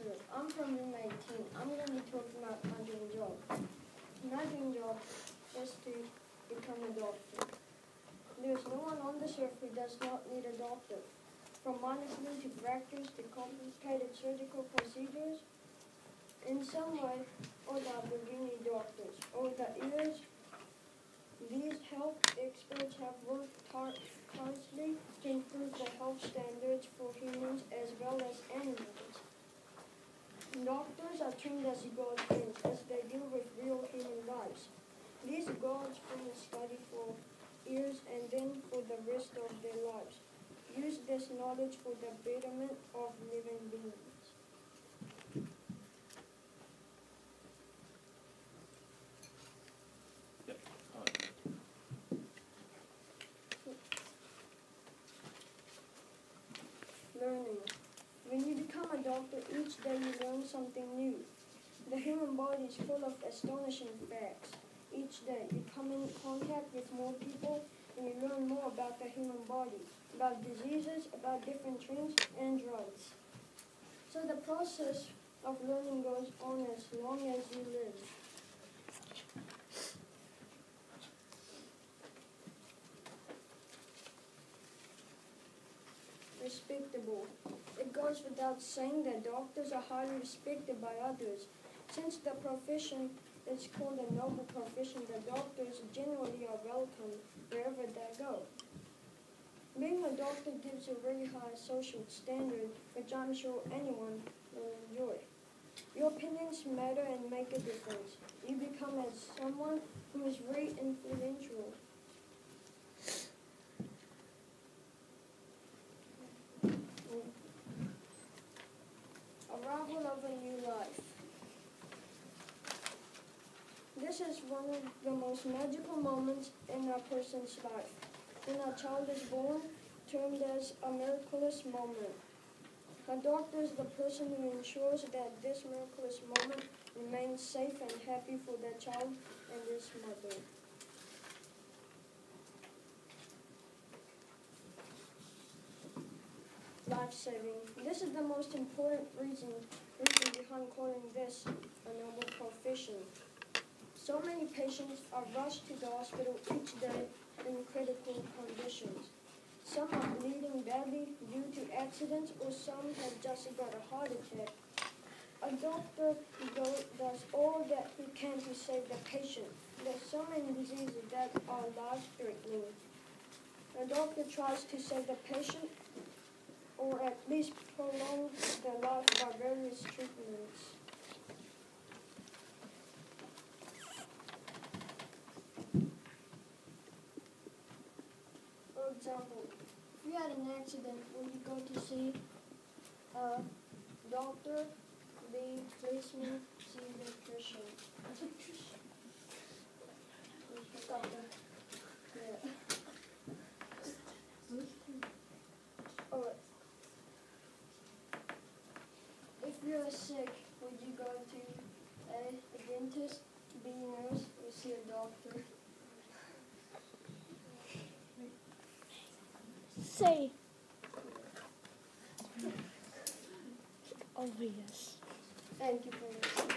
sir. I'm from room 18. I'm going to be talking about my dream job. My dream job is to become a doctor. There's no one on this earth who does not need a doctor. From monitoring to fractures to complicated surgical procedures, in some way or other we need doctors. Over the years, these health experts have worked tirelessly to improve the health standards for humans as well as animals. Doctors are trained as God's friends as they deal with real human lives. These God's friends study for years and then for the rest of their lives. Use this knowledge for the betterment of living beings. Yep. Learning. When you become a doctor, each day you learn something new. The human body is full of astonishing facts. Each day you come in contact with more people and you learn more about the human body, about diseases, about different treatments and drugs. So the process of learning goes on as long as you live. Respectable. It goes without saying that doctors are highly respected by others. Since the profession is called a noble profession, the doctors generally are welcome wherever they go. Being a doctor gives you a very high social standard, which I'm sure anyone will enjoy. Your opinions matter and make a difference. You become as someone who is very influential. Arrival of a new life. This is one of the most magical moments in a person's life. When a child is born, termed as a miraculous moment. A doctor is the person who ensures that this miraculous moment remains safe and happy for the child and his mother. Life-saving. This is the most important reason behind calling this a noble profession. So many patients are rushed to the hospital each day in critical conditions. Some are bleeding badly due to accidents, or some have just got a heart attack. A doctor does all that he can to save the patient. There are so many diseases that are life-threatening. A doctor tries to save the patient, or at least prolong their life by various treatments. For example, if you had an accident, will you go to see a doctor, the policeman, see the electrician? Doctor. Yeah. Alright. If you're sick, would you go to a dentist, be a nurse, or see a doctor? Say. Obvious. Thank you for listening.